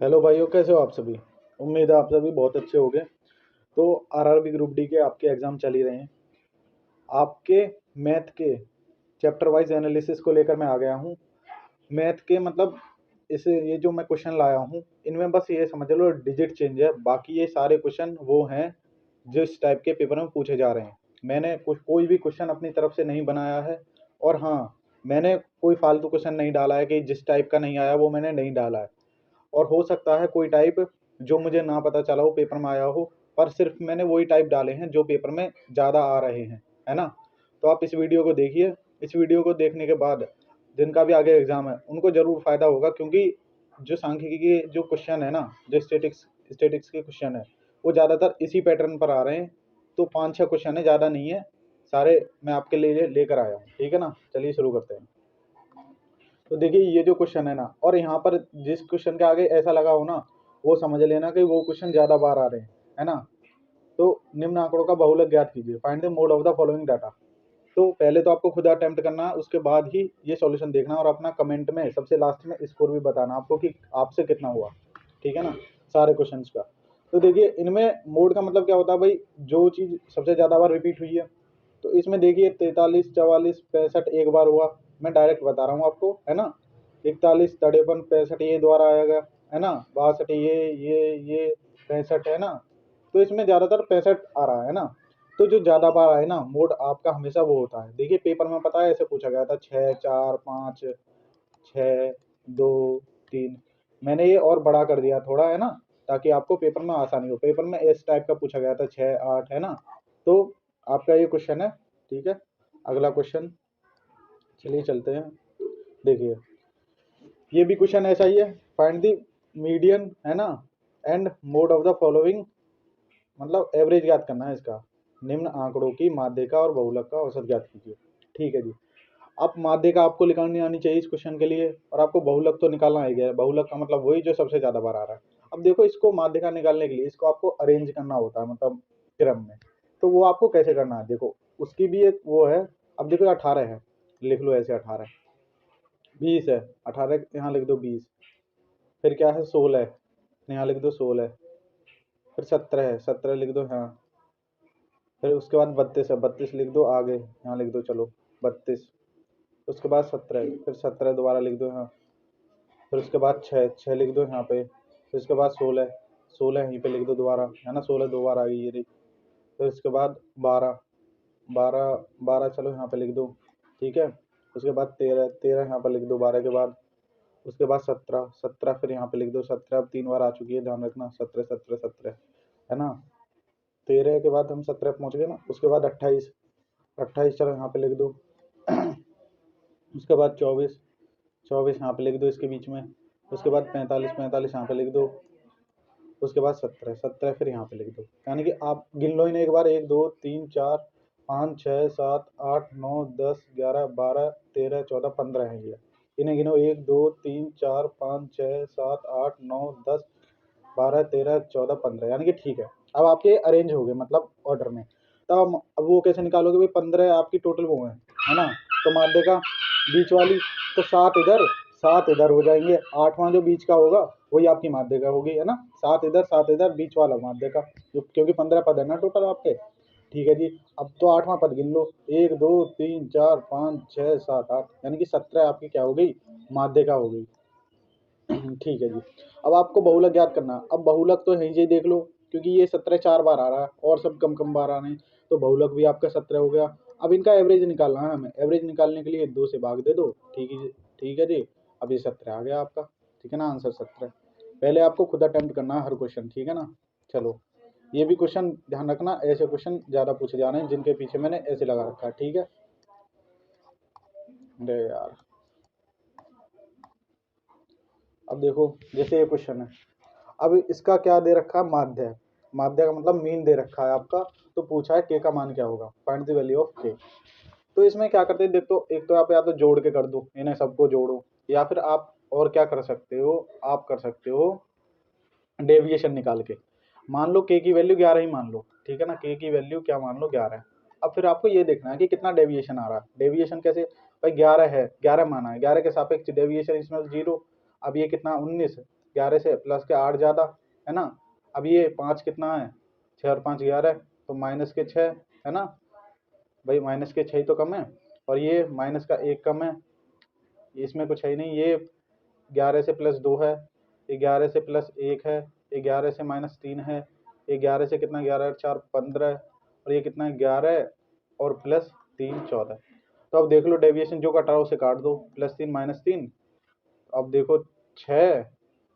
Hello भाइयों, कैसे हो आप सभी। उम्मीद है आप सभी बहुत अच्छे होंगे। तो आरआरबी ग्रुप डी के आपके एग्जाम चल ही रहे हैं। आपके मैथ के चैप्टर वाइज एनालिसिस को लेकर मैं आ गया हूँ। मैथ के मतलब इसे ये जो मैं क्वेश्चन लाया हूँ, इनमें बस ये समझ लो डिजिट चेंज है, बाकी ये सारे क्वेश्चन वो हैं जिस टाइप के पेपर में पूछे जा रहे हैं। मैंने कोई भी क्वेश्चन अपनी तरफ से नहीं बनाया है। और हाँ, मैंने कोई फालतू क्वेश्चन नहीं डाला है कि जिस टाइप का नहीं आया वो मैंने नहीं डाला है। और हो सकता है कोई टाइप जो मुझे ना पता चला हो पेपर में आया हो, पर सिर्फ मैंने वही टाइप डाले हैं जो पेपर में ज़्यादा आ रहे हैं, है ना। तो आप इस वीडियो को देखिए। इस वीडियो को देखने के बाद जिनका भी आगे एग्जाम है उनको ज़रूर फायदा होगा, क्योंकि जो सांख्यिकी के जो क्वेश्चन है ना, जो स्टेटिक्स के क्वेश्चन है, वो ज़्यादातर इसी पैटर्न पर आ रहे हैं। तो 5-6 क्वेश्चन है, ज़्यादा नहीं है, सारे मैं आपके लिए लेकर आया हूँ। ठीक है ना, चलिए शुरू करते हैं। तो देखिए ये जो क्वेश्चन है ना, और यहाँ पर जिस क्वेश्चन के आगे ऐसा लगा हो ना, वो समझ लेना कि वो क्वेश्चन ज्यादा बार आ रहे हैं, है ना। तो निम्न आंकड़ों का बहुलक ज्ञात कीजिए, find the mode of the following data. तो पहले तो आपको खुद अटेम्प्ट करना है, उसके बाद ही ये सॉल्यूशन देखना और अपना कमेंट में सबसे लास्ट में स्कोर भी बताना आपको कि आपसे कितना हुआ। ठीक है ना, सारे क्वेश्चन का। तो देखिए इनमें मोड का मतलब क्या होता है भाई, जो चीज सबसे ज्यादा बार रिपीट हुई है। तो इसमें देखिए 43, 44, 65 एक बार हुआ। मैं डायरेक्ट बता रहा हूँ आपको, है ना। 41, 53, 65 ये द्वारा आएगा, है ना। 62 ये 65, है ना। तो इसमें ज्यादातर 65 आ रहा है ना। तो जो ज्यादा बार आए ना, मोड आपका हमेशा वो होता है। देखिए पेपर में पता है ऐसे पूछा गया था 6, 4, 5, 6, 2, 3। मैंने ये और बड़ा कर दिया थोड़ा, है ना, ताकि आपको पेपर में आसानी हो। पेपर में इस टाइप का पूछा गया था 6, 8, है ना। तो आपका ये क्वेश्चन है। ठीक है, अगला क्वेश्चन चलिए चलते हैं। देखिए ये भी क्वेश्चन ऐसा ही है, फाइंड द मीडियन, है ना, and mode of the following, मतलब एवरेज ज्ञात करना है इसका। निम्न आंकड़ों की माध्यिका और बहुलक का औसत ज्ञात कीजिए। ठीक है जी। अब माध्यिका आपको निकालनी आनी चाहिए इस क्वेश्चन के लिए, और आपको बहुलक तो निकालना ही गया है। बहुलक का मतलब वही जो सबसे ज्यादा बार आ रहा है। अब देखो इसको माध्यिका निकालने के लिए इसको आपको अरेंज करना होता है, मतलब क्रम में। तो वो आपको कैसे करना है, देखो उसकी भी एक वो है। अब देखो 18 है, लिख लो ऐसे 18। 20 है, 18 यहाँ लिख दो 20। फिर क्या है 16, यहाँ लिख दो 16। फिर 17 है, 17 लिख दो यहाँ। फिर उसके बाद 32 है, 32 लिख दो आगे, यहाँ लिख दो चलो 32। उसके बाद 17 है, फिर 17 दोबारा लिख दो यहाँ। फिर उसके बाद 6, 6 लिख दो यहाँ पे। फिर उसके बाद 16, 16 यहीं पे लिख दो दोबारा, है ना। 16 दो बार आ गई ये रही। फिर उसके बाद 12, 12, 12 चलो यहाँ पे लिख दो। ठीक है। उसके बाद 13, 13 यहाँ पे लिख दो 12 के बाद। उसके बाद 17, 17 फिर यहाँ पे लिख दो। 17 अब 3 बार आ चुकी है, ध्यान रखना। 17, 17, 17, है ना। 13 के बाद हम 17 पहुंच गए ना। उसके बाद 28, 28 चलो यहाँ पे लिख दो। उसके बाद 24, 24 यहाँ पे लिख दो इसके बीच में। उसके बाद 45, 45 यहाँ पे लिख दो। उसके बाद 17, 17 फिर यहाँ पे लिख दो। यानी कि आप गिन लो इन्हें एक बार, 1, 2, 3, 4, 5, 6, 7, 8, 9, 10, 11, 12, 13, 14, 15 है ये। इन्हें गिनो 1, 2, 3, 4, 5, 6, 7, 8, 9, 10, 12, 13, 14, 15, यानी कि ठीक है। अब आपके अरेंज हो गए मतलब ऑर्डर में। तब अब वो कैसे निकालोगे भाई, 15 आपकी टोटल वो है ना। तो माध्य का बीच वाली, तो 7 इधर 7 इधर हो जाएंगे। 8वां जो बीच का होगा वही आपकी माध्यिका होगी, है ना। 7 इधर 7 इधर, बीच वाला माध्यिका, क्योंकि 15 पद है ना टोटल आपके। ठीक है जी। अब तो 8वां पद गिन लो, 1, 2, 3, 4, 5, 6, 7, 8, यानी कि 17 आपकी क्या हो गई, माध्यिका हो गई। ठीक है जी। अब आपको बहुलक ज्ञात करना। अब बहुलक तो यही से देख लो, क्योंकि ये 17 4 बार आ रहा है और सब कम कम बार आ रहे हैं। तो बहुलक भी आपका 17 हो गया। अब इनका एवरेज निकालना है हमें। एवरेज निकालने के लिए 2 से भाग दे दो। ठीक है जी, ठीक है जी। अब ये 17 आ गया आपका। ठीक है ना, आंसर 17। पहले आपको खुद अटेम्प्ट करना है हर क्वेश्चन, ठीक है ना। चलो ये भी क्वेश्चन ध्यान रखना, ऐसे क्वेश्चन ज्यादा पूछे जा रहे हैं जिनके पीछे मैंने ऐसे लगा रखा है। ठीक है, अरे यार। अब देखो जैसे ये क्वेश्चन है, अब इसका क्या दे रखा है, माध्य है। माध्य का मतलब मीन दे रखा है आपका। तो पूछा है के का मान क्या होगा, फाइंड द वैल्यू ऑफ के। तो इसमें क्या करते हैं, देखो एक तो आप या तो जोड़ के कर दो, इन्हें सबको जोड़ो, या फिर आप और क्या कर सकते हो, आप कर सकते हो डेविएशन निकाल के। मान लो के की वैल्यू 11 ही मान लो, ठीक है ना। के की वैल्यू क्या मान लो, 11 है। अब फिर आपको ये देखना है कि कितना डेविएशन आ रहा है। डेविएशन कैसे भाई, 11 है, 11 माना है, 11 के सापेक्ष डेविएशन इसमें 0। अब ये कितना 19 है, 11 से प्लस के 8 ज़्यादा है ना। अब ये 5 कितना है, 6 और 5 11, तो माइनस के 6 है ना भाई, माइनस के 6 तो कम है, और ये माइनस का 1 कम है, इसमें कुछ है ही नहीं। ये 11 से प्लस 2 है, 11 से प्लस 1 है, 11 से माइनस 3 है, 11 से कितना, 11 और 4 15, और ये कितना है 11 और प्लस 3 14। तो अब देख लो डेविएशन जो कट रहा है उसे काट दो, +3 -3। अब देखो 6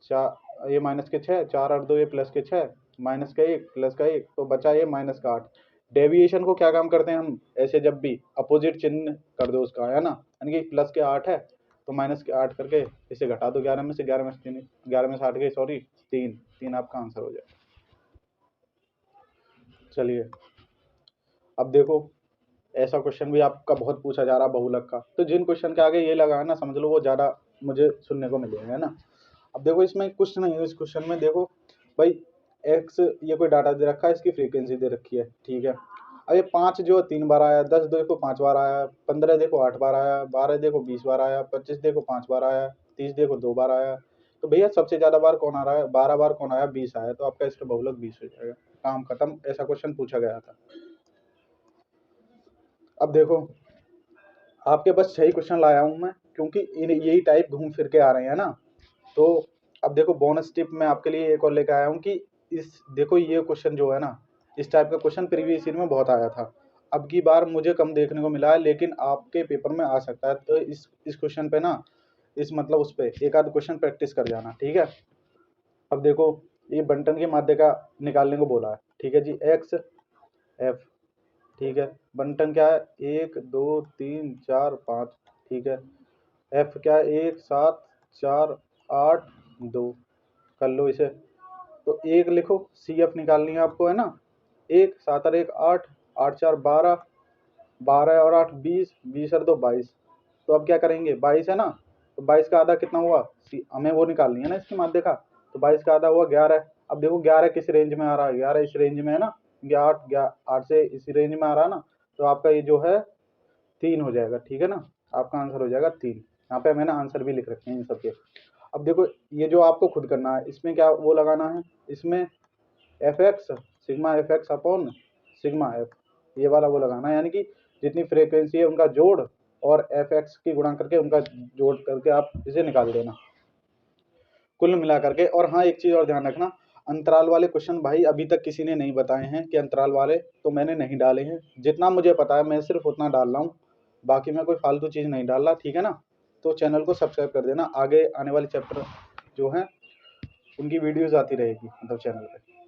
4, ये माइनस के 6, 4 और 2 ये प्लस के 6, माइनस का 1 प्लस का 1, तो बचा ये माइनस का 8। डेविएशन को क्या काम करते हैं हम, ऐसे जब भी अपोजिट चिन्ह कर दो उसका, है ना, यानी कि प्लस के 8 है तो माइनस के 8 करके इसे घटा दो 11 में से, 11 में से 3, 11 में से 8 गए, सॉरी 3 आपका आंसर हो जाए। चलिए अब देखो, ऐसा क्वेश्चन भी आपका बहुत पूछा जा रहा है बहुलक का, तो जिन क्वेश्चन के आगे ये लगा है ना, समझ लो वो ज़्यादा मुझे सुनने को मिलेगा, है ना। अब देखो इसमें कुछ नहीं है, इस क्वेश्चन में देखो भाई एक्स, ये कोई डाटा दे रखा है, इसकी फ्रीक्वेंसी दे रखी है, ठीक है। अब ये 5 जो 3 बार आया, 10 देखो 5 बार आया, 15 देखो 8 बार आया, 12 देखो 20 बार आया, 25 देखो 5 बार आया, 30 देखो 2 बार आया। तो भैया सबसे ज़्यादा बार कौन आ रहा है, 12 बार कौन आया, 20 आया, तो आपका इसका बहुलक 20 हो जाएगा। काम खत्म, ऐसा क्वेश्चन पूछा गया था। अब देखो आपके पास 6 क्वेश्चन लाया हूँ मैं, क्योंकि यही टाइप घूम फिर के आ रहे हैं ना। तो अब देखो बोनस टिप मैं आपके लिए एक और लेकर आया हूँ कि इस देखो ये क्वेश्चन जो है ना, इस टाइप का क्वेश्चन प्रीवियस ईयर में बहुत आया था। अब की बार मुझे कम देखने को मिला है, लेकिन आपके पेपर में आ सकता है, तो इस क्वेश्चन पे ना, इस मतलब उस पर एक आध क्वेश्चन प्रैक्टिस कर जाना, ठीक है। अब देखो ये बंटन की माध्य का निकालने को बोला है, ठीक है जी, एक्स एफ, ठीक है। बंटन क्या है, 1 2 3 4 5, ठीक है। एफ क्या है, 1 7 4 8 2, कर लो इसे। तो 1 लिखो, सी एफ निकालनी है आपको, है ना। 1 7 और 1 8, 8 4 12, 12 और 8 20, 20 और 2 22। तो अब क्या करेंगे, 22 है ना, तो 22 का आधा कितना हुआ, हमें वो निकालनी है ना इसकी माध्य का, तो 22 का आधा हुआ 11। अब देखो 11 किस रेंज में आ रहा है, 11 इस रेंज में है ना, 8 से इसी रेंज में आ रहा है ना, तो आपका ये जो है 3 हो जाएगा, ठीक है ना। आपका आंसर हो जाएगा 3। यहाँ पे मैंने आंसर भी लिख रखे हैं इन सबके। अब देखो ये जो आपको खुद करना है, इसमें क्या वो लगाना है, इसमें F x sigma F x upon sigma F, ये वाला वो लगाना है, यानी कि जितनी फ्रीक्वेंसी है उनका जोड़ और एफ एक्स की गुणा करके उनका जोड़ करके आप इसे निकाल देना कुल मिला करके। और हाँ एक चीज़ और ध्यान रखना, अंतराल वाले क्वेश्चन भाई अभी तक किसी ने नहीं बताए हैं कि अंतराल वाले, तो मैंने नहीं डाले हैं। जितना मुझे पता है मैं सिर्फ उतना डाल रहा हूँ, बाकी मैं कोई फालतू चीज़ नहीं डाल रहा, ठीक है ना। तो चैनल को सब्सक्राइब कर देना, आगे आने वाले चैप्टर जो हैं उनकी वीडियोज़ आती रहेगी मतलब चैनल पे।